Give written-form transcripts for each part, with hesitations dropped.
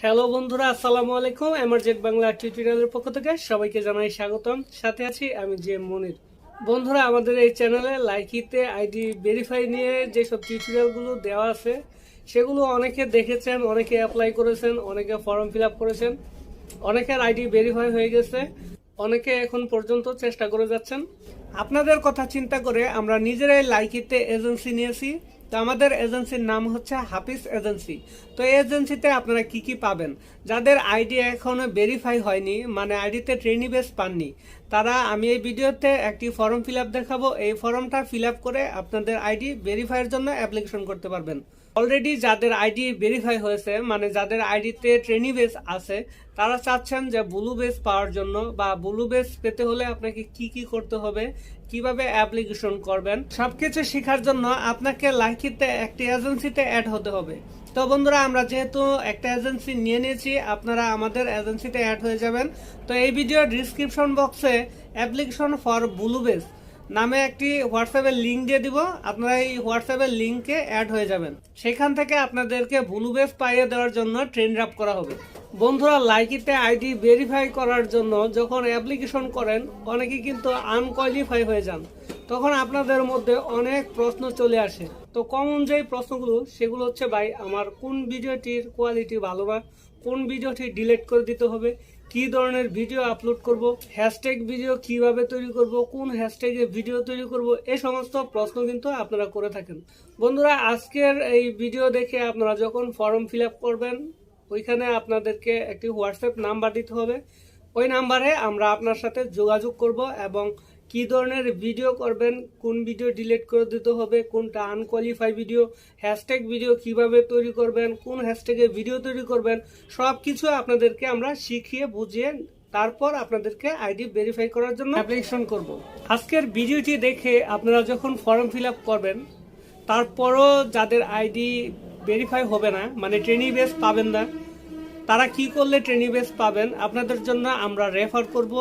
Hello বন্ধুরা, আসসালামু আলাইকুম। MRZ বাংলা টিউটোরিয়ালের পক্ষ থেকে সবাইকে জানাই স্বাগতম। সাথে আছি আমি মনির। বন্ধুরা, আমাদের এই চ্যানেলে লাইকিতে আইডি ভেরিফাই নিয়ে যেসব টিউটোরিয়ালগুলো দেওয়া আছে সেগুলো অনেকে দেখেছেন, অনেকে অ্যাপ্লাই করেছেন, অনেকে ফর্ম ফিল আপ করেছেন, অনেকের আইডি ভেরিফাই হয়ে গেছে, অনেকে এখন পর্যন্ত চেষ্টা করে যাচ্ছেন। আপনাদের কথা চিন্তা করে আমরা নিজেরাই লাইকিতে এজেন্সি নিয়েছি। তো আমাদের এজেন্সির নাম হচ্ছে হাফিজ এজেন্সি। তো এই এজেন্সিতে আপনারা কি কি পাবেন? যাদের আইডি এখনো ভেরিফাই হয়নি, মানে আইডিতে ট্রেনি বেস পাননি, তারা আমি এই ভিডিওতে একটি ফর্ম ফিল আপ দেখাবো। এই ফর্মটা ফিল আপ করে আপনাদের আইডি ভেরিফাইয়ের জন্য অ্যাপ্লিকেশন করতে পারবেন। অলরেডি যাদের আইডি ভেরিফাই হয়েছে, মানে যাদের আইডিতে ট্রেনি বেস আছে, তারা চাচ্ছেন যে ব্লু বেস পাওয়ার জন্য বা ব্লু বেস পেতে হলে আপনাকে কি কি করতে হবে, কিভাবে অ্যাপ্লিকেশন করবেন, সবকিছু শেখার জন্য আপনাকে লাইকিতে একটি এজেন্সিতে অ্যাড হতে হবে। তো বন্ধুরা, আমরা যেহেতু একটা এজেন্সি নিয়ে নিয়েছি, আপনারা আমাদের এজেন্সিতে অ্যাড হয়ে যাবেন। তো এই ভিডিওর ডিসক্রিপশন বক্সে অ্যাপ্লিকেশন ফর ব্লু বেস নামে একটি হোয়াটসঅ্যাপের লিঙ্ক দিয়ে দিব। আপনারা এই হোয়াটসঅ্যাপের লিঙ্কে অ্যাড হয়ে যাবেন। সেখান থেকে আপনাদেরকে ব্লু বেস পাইয়ে দেওয়ার জন্য ট্রেন আপ করা হবে। বন্ধুরা, লাইকিতে আইডি ভেরিফাই করার জন্য যখন অ্যাপ্লিকেশন করেন, অনেকে কিন্তু আনকোয়ালিফাই হয়ে যান। তখন আপনাদের মধ্যে অনেক প্রশ্ন চলে আসে। তো কমন যেই প্রশ্নগুলো, সেগুলো হচ্ছে, ভাই আমার কোন ভিডিওটির কোয়ালিটি ভালো না, কোন ভিডিওটি ডিলিট করে দিতে হবে, কি ধরনের ভিডিও আপলোড করব, হ্যাশট্যাগ ভিডিও কিভাবে তৈরি করব, কোন হ্যাশট্যাগে ভিডিও তৈরি করব, এই সমস্ত প্রশ্ন কিন্তু আপনারা করে থাকেন। বন্ধুরা, আজকের এই ভিডিও দেখে আপনারা যখন ফর্ম ফিল আপ করবেন, ওইখানে আপনাদেরকে একটি হোয়াটসঅ্যাপ নাম্বার দিতে হবে। ওই নাম্বারে আমরা আপনার সাথে যোগাযোগ করব এবং কি ধরনের ভিডিও করবেন, কোন ভিডিও ডিলিট করে দিতে হবে, কোনটা আনকোয়ালিফাই ভিডিও, হ্যাশট্যাগ ভিডিও কিভাবে তৈরি করবেন, কোন হ্যাশট্যাগে ভিডিও তৈরি করবেন, সব কিছু আপনাদেরকে আমরা শিখিয়ে বুঝিয়ে তারপর আপনাদেরকে আইডি ভেরিফাই করার জন্য অ্যাপ্লিকেশন করব। আজকের ভিডিওটি দেখে আপনারা যখন ফর্ম ফিল আপ করবেন, তারপরও যাদের আইডি ভেরিফাই হবে না, মানে ট্রেনি বেস পাবেন না, তারা কি করলে ট্রেনি বেস পাবেন আপনাদের জন্য আমরা রেফার করব।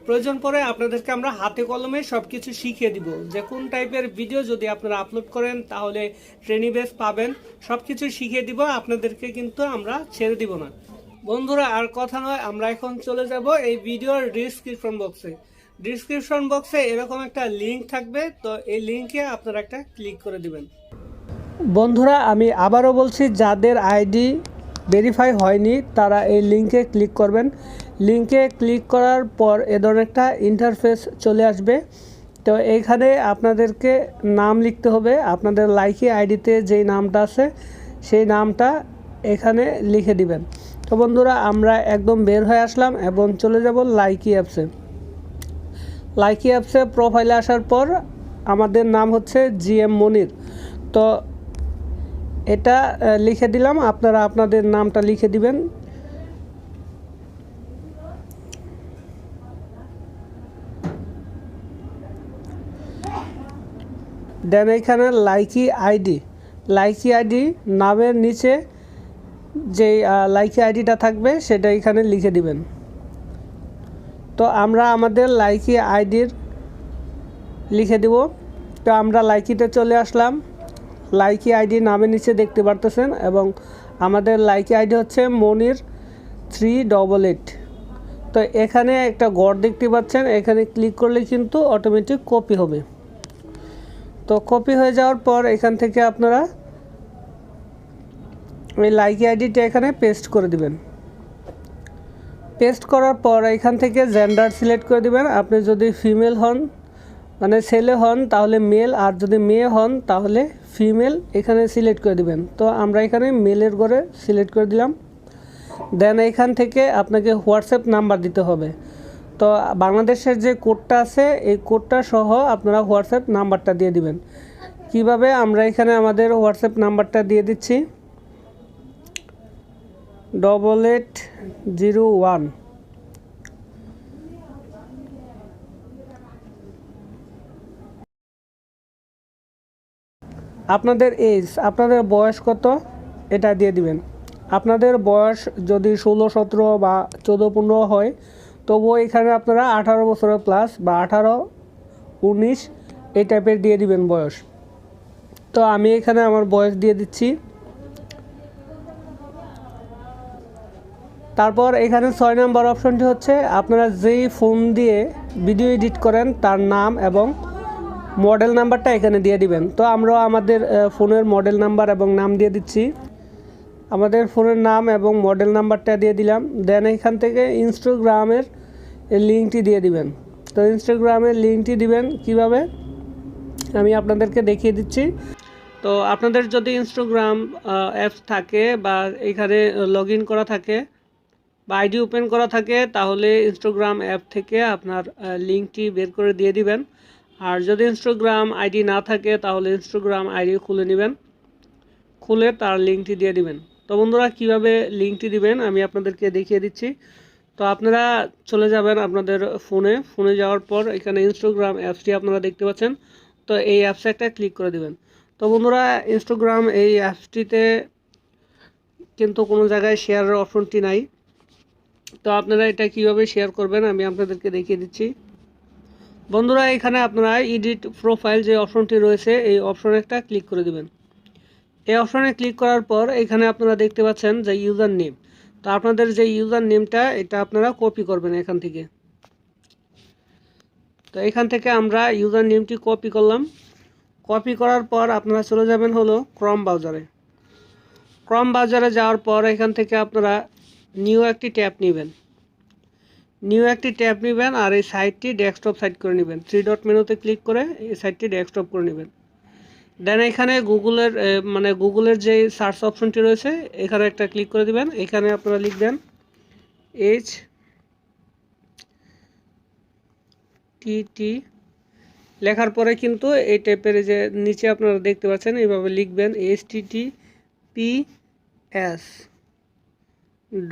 প্রয়োজন পড়ে আপনাদেরকে আমরা হাতে কলমে সবকিছু শিখিয়ে দিব যে কোন টাইপের ভিডিও যদি আপনারা আপলোড করেন তাহলে ট্রেনি বেস পাবেন। সবকিছু শিখিয়ে দিব আপনাদেরকে, কিন্তু আমরা ছেড়ে দিব না। বন্ধুরা, আর কথা নয়, আমরা এখন চলে যাব এই ভিডিওর ডিসক্রিপশন বক্সে এরকম একটা লিঙ্ক থাকবে। তো এই লিঙ্কে আপনারা একটা ক্লিক করে দিবেন। বন্ধুরা, আমি আবারও বলছি, যাদের আইডি ভেরিফাই হয়নি তারা এই লিঙ্কে ক্লিক করবেন। লিঙ্কে ক্লিক করার পর এ ধরনের একটা ইন্টারফেস চলে আসবে। তো এইখানে আপনাদেরকে নাম লিখতে হবে। আপনাদের লাইকি আইডিতে যেই নামটা আছে সেই নামটা এখানে লিখে দিবেন। তো বন্ধুরা, আমরা একদম বের হয়ে আসলাম এবং চলে যাব লাইকি অ্যাপসে। প্রোফাইলে আসার পর আমাদের নাম হচ্ছে মনির। তো এটা লিখে দিলাম, আপনারা আপনাদের নামটা লিখে দিবেন। দেন এখানে লাইকি আইডি নামের নিচে যে লাইকি আইডিটা থাকবে সেটা এখানে লিখে দিবেন। তো আমরা আমাদের লাইকি আইডির লিখে দিব। তো আমরা লাইকিতে চলে আসলাম। লাইকি আইডি নামের নিচে দেখতে পারতেছেন, এবং আমাদের লাইকি আইডি হচ্ছে মনির 388। তো এখানে একটা গড় দেখতে পাচ্ছেন, এখানে ক্লিক করলে কিন্তু অটোমেটিক কপি হবে। তো কপি হয়ে যাওয়ার পর এখান থেকে আপনারা ওই লাইকি আইডিটা এখানে পেস্ট করে দিবেন। পেস্ট করার পর এখান থেকে জেন্ডার সিলেক্ট করে দিবেন। আপনি যদি ফিমেল হন, মানে ছেলে হন, তাহলে মেল, আর যদি মেয়ে হন তাহলে ফিমেল এখানে সিলেক্ট করে দিবেন। তো আমরা এখানে মেলের ঘরে সিলেক্ট করে দিলাম। দেন এখান থেকে আপনাকে হোয়াটসঅ্যাপ নাম্বার দিতে হবে। তো বাংলাদেশের যে কোডটা আছে এই কোডটা সহ আপনারা হোয়াটসঅ্যাপ নাম্বারটা দিয়ে দিবেন। কিভাবে? আমরা এখানে আমাদের হোয়াটসঅ্যাপ নাম্বারটা দিয়ে দিচ্ছি, 8801। আপনাদের এজ, আপনাদের বয়স কত এটা দিয়ে দিবেন। আপনাদের বয়স যদি 16, 17 বা 14, 15 হয়, তবুও এখানে আপনারা 18 বছরের প্লাস বা 18, 19 এই টাইপের দিয়ে দিবেন বয়স। তো আমি এখানে আমার বয়স দিয়ে দিচ্ছি। তারপর এখানে 6 নম্বর অপশনটি হচ্ছে আপনারা যেই ফোন দিয়ে ভিডিও এডিট করেন তার নাম এবং মডেল নাম্বারটা এখানে দিয়ে দিবেন। তো আমরা আমাদের ফোনের মডেল নাম্বার এবং নাম দিয়ে দিচ্ছি। আমাদের ফোনের নাম এবং মডেল নাম্বারটা দিয়ে দিলাম। দেন এখান থেকে ইনস্টাগ্রামের লিঙ্কটি দিয়ে দিবেন। তো ইনস্টাগ্রামের লিঙ্কটি দিবেন কিভাবে আমি আপনাদেরকে দেখিয়ে দিচ্ছি। তো আপনাদের যদি ইনস্টাগ্রাম অ্যাপস থাকে বা এখানে লগ ইন করা থাকে বা আইডি ওপেন করা থাকে তাহলে ইনস্টাগ্রাম অ্যাপ থেকে আপনার লিঙ্কটি বের করে দিয়ে দিবেন। আর যদি ইনস্টাগ্রাম আইডি না থাকে তাহলে ইনস্টাগ্রাম আইডি খুলে নেবেন, খুলে তার লিঙ্কটি দিয়ে দিবেন। তো বন্ধুরা কীভাবে লিঙ্কটি দিবেন আমি আপনাদেরকে দেখিয়ে দিচ্ছি। তো আপনারা চলে যাবেন আপনাদের ফোনে যাওয়ার পর এখানে ইনস্টাগ্রাম অ্যাপসটি আপনারা দেখতে পাচ্ছেন। তো এই অ্যাপসে একটা ক্লিক করে দিবেন। তো বন্ধুরা ইনস্টাগ্রাম এই অ্যাপসটিতে কিন্তু কোনো জায়গায় শেয়ারের অপশনটি নাই। তো আপনারা এটা কিভাবে শেয়ার করবেন আমি আপনাদেরকে দেখিয়ে দিচ্ছি। বন্ধুরা এখানে আপনারা এডিট প্রোফাইল যে অপশনটি রয়েছে এই অপশনে একটা ক্লিক করে দিবেন। এই অপশনে ক্লিক করার পর এখানে আপনারা দেখতে পাচ্ছেন যে ইউজার নেম। তো আপনাদের যে ইউজার নেমটা এটা আপনারা কপি করবেন এখান থেকে। তো এখান থেকে আমরা ইউজার নেমটি কপি করলাম। কপি করার পর আপনারা চলে যাবেন হলো ক্রোম ব্রাউজারে। ক্রোম ব্রাউজারে যাওয়ার পর এখান থেকে আপনারা নিউ একটি ট্যাব নেবেন। আর এই সাইটটি ডেস্কটপ সাইট করে নেবেন। 3 ডট মেনুতে ক্লিক করে এই সাইটটি ডেস্কটপ করে নেবেন। দেন এখানে গুগলের যে সার্চ অপশনটি রয়েছে এখানে একটা ক্লিক করে দিবেন। এখানে আপনারা লিখবেন HTTP। লেখার পরে কিন্তু এই টাইপের যে নিচে আপনারা দেখতে পাচ্ছেন এইভাবে লিখবেন https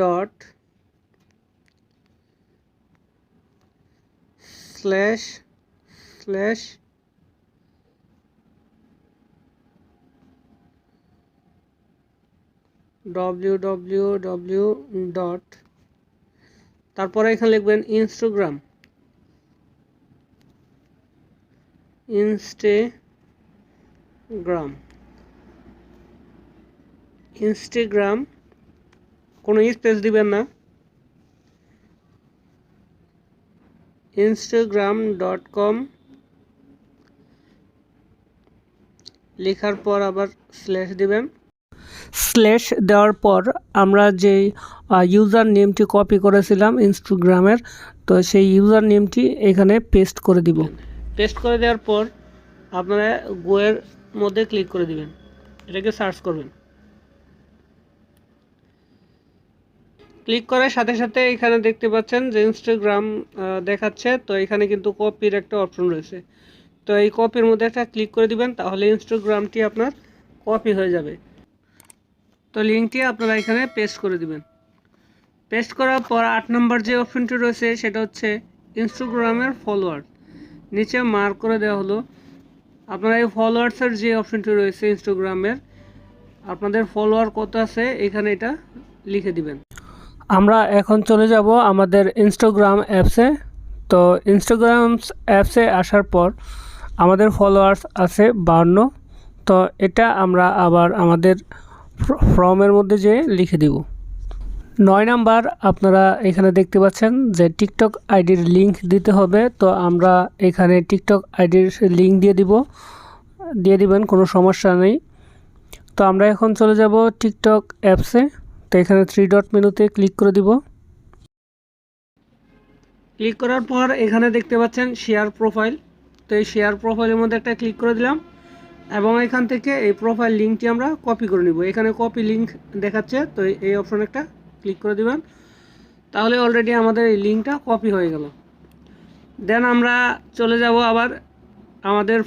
dot slash slash www dot তারপরে এখানে লিখবেন ইনস্টাগ্রাম কোনো স্পেস দিবেন না, instagram.com লেখার পর আবার স্ল্যাশ দিবেন। স্ল্যাশ দেওয়ার পর আমরা যে ইউজার নেমটি কপি করেছিলাম ইনস্টাগ্রামের, তো সেই ইউজার নেমটি এখানে পেস্ট করে দিব। পেস্ট করে দেওয়ার পর আপনারা গোয়ের মধ্যে ক্লিক করে দিবেন, এটাকে সার্চ করবেন। ক্লিক করার সাথে সাথে এখানে দেখতে পাচ্ছেন যে ইনস্টাগ্রাম দেখাচ্ছে। তো এখানে কিন্তু কপির একটা অপশন রয়েছে। তো এই কপির মধ্যে একটা ক্লিক করে দিবেন, তাহলে ইনস্টাগ্রামটি আপনার কপি হয়ে যাবে। তো লিঙ্কটি আপনারা এখানে পেস্ট করে দিবেন। পেস্ট করার পর 8 নম্বর যে অপশনটি রয়েছে সেটা হচ্ছে ইনস্টাগ্রামের ফলোয়ার, নিচে মার্ক করে দেওয়া হলো। আপনারা এই ফলোয়ার্সের যে অপশনটি রয়েছে ইনস্টাগ্রামের আপনাদের ফলোয়ার কত আছে এখানে এটা লিখে দিবেন। আমরা এখন চলে যাব আমাদের ইনস্টাগ্রাম অ্যাপসে। তো ইনস্টাগ্রাম অ্যাপসে আসার পর আমাদের ফলোয়ার্স আছে 52। তো এটা আমরা আবার আমাদের ফর্মের মধ্যে যেয়ে লিখে দিব। 9 নাম্বার আপনারা এখানে দেখতে পাচ্ছেন যে টিকটক আইডির লিঙ্ক দিতে হবে। তো আমরা এখানে টিকটক আইডির লিঙ্ক দিয়ে দিবেন, কোনো সমস্যা নেই। তো আমরা এখন চলে যাব টিকটক অ্যাপসে। তো এখানে 3 ডট মেনুতে ক্লিক করে দিব। ক্লিক করার পর এখানে দেখতে পাচ্ছেন শেয়ার প্রোফাইল। তো এই শেয়ার প্রোফাইলের মধ্যে একটা ক্লিক করে দিলাম এবং এখান থেকে এই প্রোফাইল লিঙ্কটি আমরা কপি করে নিব। এখানে কপি লিঙ্ক দেখাচ্ছে, তো এই অপশনে একটা ক্লিক করে দিবেন, তাহলে অলরেডি আমাদের এই লিঙ্কটা কপি হয়ে গেল। দেন আমরা চলে যাব আবার আমাদের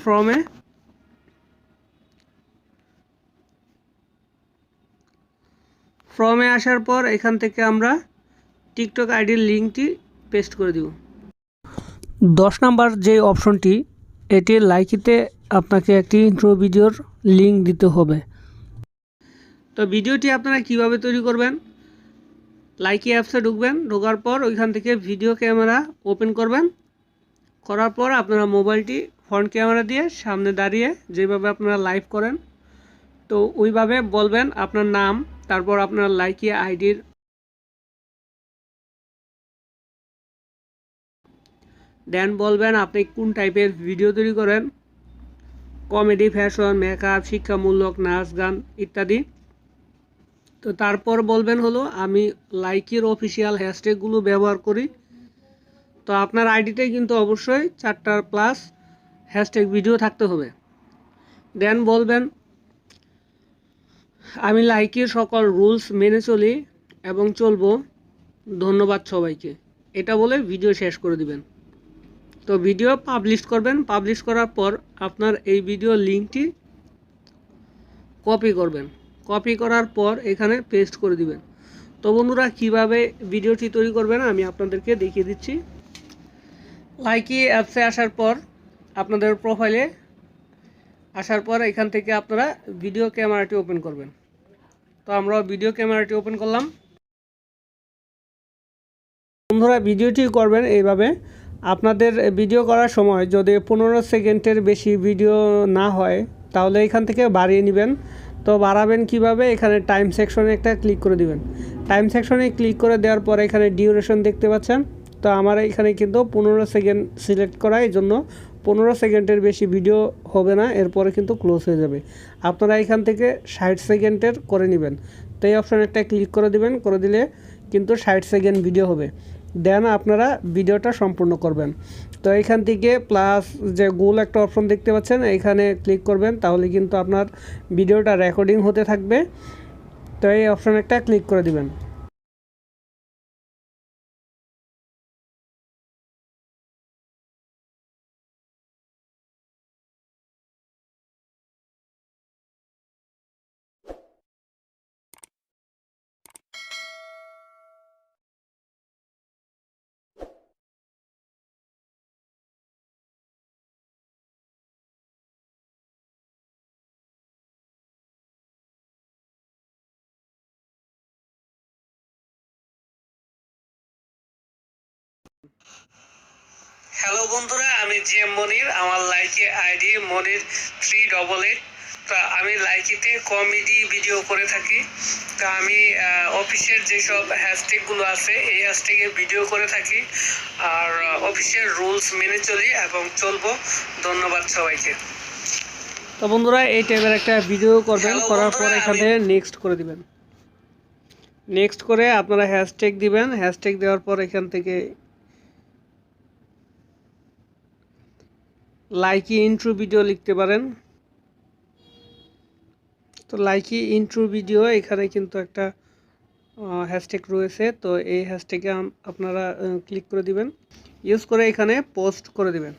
ফর্মে আসার পর এখান থেকে আমরা টিকটক আইডির লিঙ্কটি পেস্ট করে দিব। 10 নাম্বার যে অপশনটি এটি লাইকিতে আপনাকে একটি ইন্ট্রো ভিডিওর লিঙ্ক দিতে হবে। তো ভিডিওটি আপনারা কিভাবে তৈরি করবেন, লাইকি অ্যাপসে ঢুকবেন, ঢোকার পর ওইখান থেকে ভিডিও ক্যামেরা ওপেন করবেন। করার পর আপনারা মোবাইলটি ফ্রন্ট ক্যামেরা দিয়ে সামনে দাঁড়িয়ে যেভাবে আপনারা লাইভ করেন তো ওইভাবে বলবেন আপনার নাম, তারপর আপনার লাইকি আইডির দেন বলবেন আপনি কোন টাইপের ভিডিও তৈরি করেন, কমেডি, ফ্যাশন, মেকআপ, শিক্ষামূলক, নাচ গান ইত্যাদি। তো তারপর বলবেন হলো আমি লাইকির অফিসিয়াল হ্যাশট্যাগুলো ব্যবহার করি। তো আপনার আইডিতে কিন্তু অবশ্যই 4টার প্লাস হ্যাশট্যাগ ভিডিও থাকতে হবে। দেন বলবেন আমি লাইকির সকল রুলস মেনে চলি এবং চলবো, ধন্যবাদ সবাইকে, এটা বলে ভিডিও শেষ করে দিবেন। তো ভিডিও পাবলিশ করবেন। পাবলিশ করার পর আপনার এই ভিডিও লিঙ্কটি কপি করবেন। কপি করার পর এখানে পেস্ট করে দিবেন। তো বন্ধুরা কিভাবে ভিডিওটি তৈরি করবেন আমি আপনাদেরকে দেখিয়ে দিচ্ছি। লাইকি অ্যাপসে আসার পর আপনাদের প্রোফাইলে আসার পর এখান থেকে আপনারা ভিডিও ক্যামেরাটি ওপেন করবেন। তো আমরা ভিডিও ক্যামেরাটি ওপেন করলাম। বন্ধুরা ভিডিওটি করবেন এইভাবে। আপনাদের ভিডিও করার সময় যদি 15 সেকেন্ডের বেশি ভিডিও না হয় তাহলে এখান থেকে বাড়িয়ে নেবেন। তো বাড়াবেন কিভাবে, এখানে টাইম সেকশনে একটা ক্লিক করে দিবেন। টাইম সেকশনে ক্লিক করে দেওয়ার পর এখানে ডিউরেশন দেখতে পাচ্ছেন। তো আমার এখানে কিন্তু 15 সেকেন্ড সিলেক্ট করা, এই জন্য 15 সেকেন্ডের বেশি ভিডিও হবে না, এরপরে কিন্তু ক্লোজ হয়ে যাবে। আপনারা এখান থেকে 60 সেকেন্ডের করে নেবেন। তো এই অপশানে একটা ক্লিক করে দিবেন, করে দিলে কিন্তু 60 সেকেন্ড ভিডিও হবে। দেন আপনারা ভিডিওটা সম্পূর্ণ করবেন। তো এইখান থেকে প্লাস যে গোল একটা অপশন দেখতে পাচ্ছেন এইখানে ক্লিক করবেন, তাহলে কিন্তু আপনার ভিডিওটা রেকর্ডিং হতে থাকবে। তো এই অপশানে একটা ক্লিক করে দিবেন। হ্যালো বন্ধুরা, আমি জিএম মনির, আমার লাইকি আইডি মনির 388। তো আমি লাইকিতে কমেডি ভিডিও করে থাকি। তো আমি অফিসের যেসব হ্যাশট্যাগুলো আছে এই হ্যাশট্যাগে ভিডিও করে থাকি, আর অফিসের রুলস মেনে চলি এবং চলবো, ধন্যবাদ সবাইকে। তো বন্ধুরা এই টাইপের একটা ভিডিও করবেন, করার পর এখানে নেক্সট করে দিবেন। নেক্সট করে আপনারা হ্যাশট্যাগ দিবেন। হ্যাশট্যাগ দেওয়ার পর এখান থেকে লাইকি ইন্ট্রো ভিডিও লিখতে পারেন। তো লাইকি ইন্ট্রো ভিডিও এখানে কিন্তু একটা হ্যাশট্যাগ রয়েছে। তো এই হ্যাশট্যাগে আপনারা ক্লিক করে দিবেন, ইউজ করে এখানে পোস্ট করে দিবেন।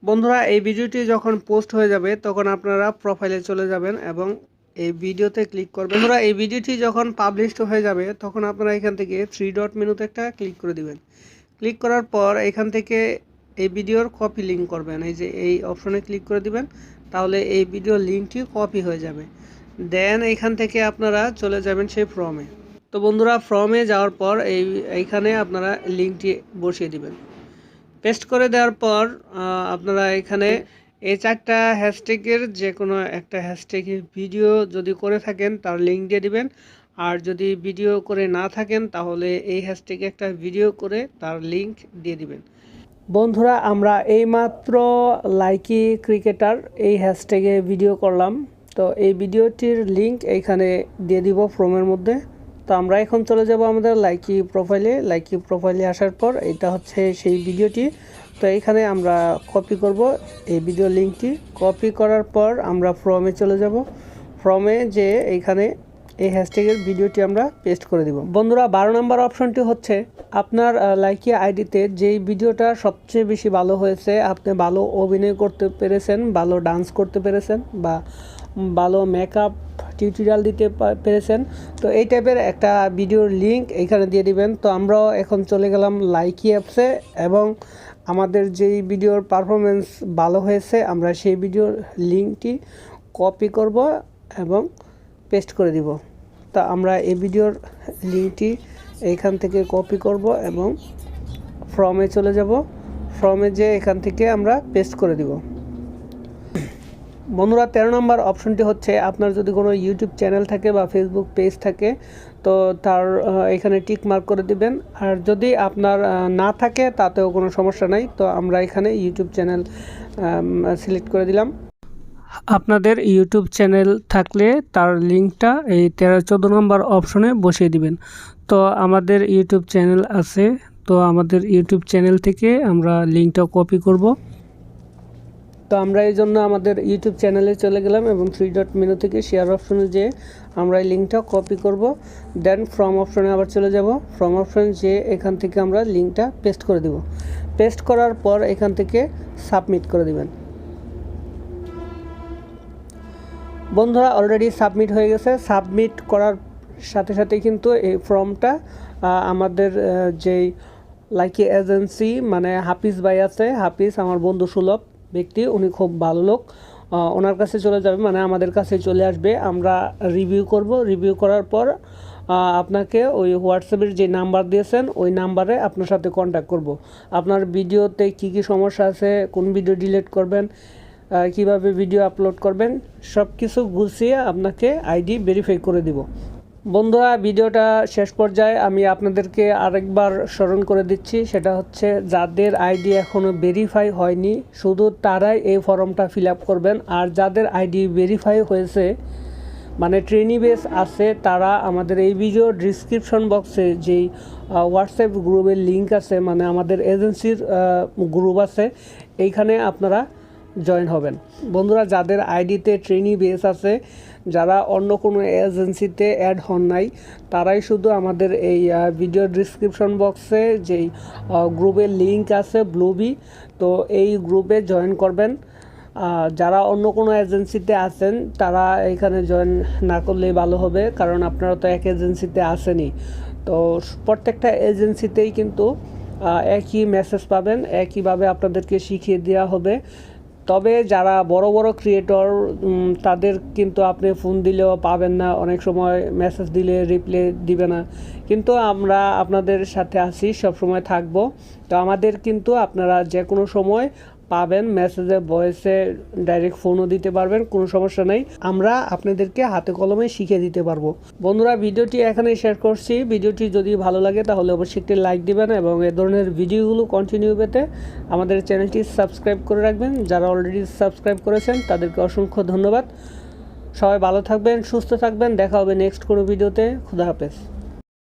বন্ধুরা এই ভিডিওটি যখন পোস্ট হয়ে যাবে তখন আপনারা প্রোফাইলে চলে যাবেন এবং এই ভিডিওতে ক্লিক করবেন। বন্ধুরা এই ভিডিওটি যখন পাবলিশড হয়ে যাবে তখন আপনারা এখান থেকে 3 ডট মেনুতে একটা ক্লিক করে দিবেন। ক্লিক করার পর এখান থেকে এই ভিডিওর কপি লিঙ্ক করবেন, এই যে এই অপশনে ক্লিক করে দিবেন, তাহলে এই ভিডিও লিঙ্কটি কপি হয়ে যাবে। দেন এইখান থেকে আপনারা চলে যাবেন সেই ফর্মে। তো বন্ধুরা ফর্মে যাওয়ার পর এইখানে আপনারা লিঙ্কটি বসিয়ে দিবেন। পেস্ট করে দেওয়ার পর আপনারা এখানে এই 4টা হ্যাশট্যাগের যে কোনো একটা হ্যাশট্যাগের ভিডিও যদি করে থাকেন তার লিঙ্ক দিয়ে দিবেন, আর যদি ভিডিও করে না থাকেন তাহলে এই হ্যাশট্যাগে একটা ভিডিও করে তার লিঙ্ক দিয়ে দিবেন। বন্ধুরা আমরা এইমাত্র লাইকি ক্রিকেটার এই হ্যাশট্যাগে ভিডিও করলাম। তো এই ভিডিওটির লিঙ্ক এইখানে দিয়ে দিব ফর্মের মধ্যে। তো আমরা এখন চলে যাব আমাদের লাইকি প্রোফাইলে। লাইকি প্রোফাইলে আসার পর এটা হচ্ছে সেই ভিডিওটি। তো এইখানে আমরা কপি করব এই ভিডিও লিঙ্কটি। কপি করার পর আমরা ফর্মে চলে যাব। ফর্মে যে এইখানে এই হ্যাশট্যাগের ভিডিওটি আমরা পেস্ট করে দিব। বন্ধুরা 12 নম্বর অপশনটি হচ্ছে আপনার লাইকি আইডিতে যেই ভিডিওটা সবচেয়ে বেশি ভালো হয়েছে, আপনি ভালো অভিনয় করতে পেরেছেন, ভালো ডান্স করতে পেরেছেন বা ভালো মেকআপ টিউটোরিয়াল দিতে পেরেছেন, তো এই টাইপের একটা ভিডিওর লিঙ্ক এখানে দিয়ে দিবেন। তো আমরাও এখন চলে গেলাম লাইকি অ্যাপসে এবং আমাদের যেই ভিডিওর পারফরমেন্স ভালো হয়েছে আমরা সেই ভিডিওর লিঙ্কটি কপি করব এবং পেস্ট করে দিব। তা আমরা এই ভিডিওর লিঙ্কটি এইখান থেকে কপি করব এবং ফর্মে চলে যাব। ফর্মে যে এখান থেকে আমরা পেস্ট করে দিব। বন্ধুরা 13 নম্বর অপশনটি হচ্ছে আপনার যদি কোনো ইউটিউব চ্যানেল থাকে বা ফেসবুক পেজ থাকে তো তার এখানে টিক মার্ক করে দিবেন। আর যদি আপনার না থাকে তাতেও কোনো সমস্যা নাই, তো আমরা এখানে ইউটিউব চ্যানেল সিলেক্ট করে দিলাম। আপনাদের ইউটিউব চ্যানেল থাকলে তার লিঙ্কটা এই 13-14 নম্বর অপশনে বসিয়ে দিবেন। তো আমাদের ইউটিউব চ্যানেল আছে, তো আমাদের ইউটিউব চ্যানেল থেকে আমরা লিঙ্কটা কপি করব। তো আমরা এই জন্য আমাদের ইউটিউব চ্যানেলে চলে গেলাম এবং 3 ডট মেনু থেকে শেয়ার অপশনে যেয়ে আমরা এই লিঙ্কটা কপি করব। দেন ফ্রম অপশনে আবার চলে যাব। ফ্রম অপশন যেয়ে এখান থেকে আমরা লিঙ্কটা পেস্ট করে দেব। পেস্ট করার পর এখান থেকে সাবমিট করে দিবেন। বন্ধুরা অলরেডি সাবমিট হয়ে গেছে। সাবমিট করার সাথে সাথে কিন্তু এই ফর্মটা আমাদের যেই লাইকি এজেন্সি মানে হাফিজ ভাই আছে, হাফিজ আমার বন্ধু সুলভ ব্যক্তি, উনি খুব ভালো লোক, ওনার কাছে চলে যাবে, মানে আমাদের কাছে চলে আসবে। আমরা রিভিউ করব। রিভিউ করার পর আপনাকে ওই হোয়াটসঅ্যাপের যে নাম্বার দিয়েছেন ওই নাম্বারে আপনার সাথে কন্ট্যাক্ট করব। আপনার ভিডিওতে কি কি সমস্যা আছে, কোন ভিডিও ডিলিট করবেন, কিভাবে ভিডিও আপলোড করবেন, সব কিছু গুছিয়ে আপনাকে আইডি ভেরিফাই করে দিব। বন্ধুরা ভিডিওটা শেষ পর্যায়ে আমি আপনাদেরকে আরেকবার স্মরণ করে দিচ্ছি, সেটা হচ্ছে যাদের আইডি এখনও ভেরিফাই হয়নি শুধু তারাই এই ফর্মটা ফিল আপ করবেন। আর যাদের আইডি ভেরিফাই হয়েছে মানে ট্রেনি বেস আছে, তারা আমাদের এই ভিডিও ডিসক্রিপশন বক্সে যেই হোয়াটসঅ্যাপ গ্রুপের লিঙ্ক আছে, মানে আমাদের এজেন্সির গ্রুপ আছে, এইখানে আপনারা জয়েন হবেন। বন্ধুরা যাদের আইডিতে ট্রেনি বেস আছে, যারা অন্য কোনো এজেন্সিতে অ্যাড হন নাই, তারাই শুধু আমাদের এই ভিডিও ডিসক্রিপশন বক্সে যেই গ্রুপের লিঙ্ক আছে ব্লুবি, তো এই গ্রুপে জয়েন করবেন। যারা অন্য কোনো এজেন্সিতে আছেন তারা এখানে জয়েন না করলেই ভালো হবে, কারণ আপনারা তো এক এজেন্সিতে আসেনি। তো প্রত্যেকটা এজেন্সিতেই কিন্তু একই মেসেজ পাবেন, একইভাবে আপনাদেরকে শিখিয়ে দেওয়া হবে। তবে যারা বড় বড় ক্রিয়েটর তাদের কিন্তু আপনি ফোন দিলেও পাবেন না, অনেক সময় মেসেজ দিলে রিপ্লাই দিবে না, কিন্তু আমরা আপনাদের সাথে আছি, সব সময় থাকব। তো আমাদের কিন্তু আপনারা যে কোনো সময় পাবেন, মেসেজে ভয়েসে ডাইরেক্ট ফোনও দিতে পারবেন, কোনো সমস্যা নেই। আমরা আপনাদেরকে হাতে কলমে শিখিয়ে দিতে পারবো। বন্ধুরা ভিডিওটি এখানেই শেয়ার করছি। ভিডিওটি যদি ভালো লাগে তাহলে অবশ্যই একটি লাইক দিবেন এবং এ ধরনের ভিডিওগুলো কন্টিনিউ পেতে আমাদের চ্যানেলটি সাবস্ক্রাইব করে রাখবেন। যারা অলরেডি সাবস্ক্রাইব করেছেন তাদেরকে অসংখ্য ধন্যবাদ। সবাই ভালো থাকবেন, সুস্থ থাকবেন, দেখা হবে নেক্সট কোনো ভিডিওতে। খুদা হাফেজ।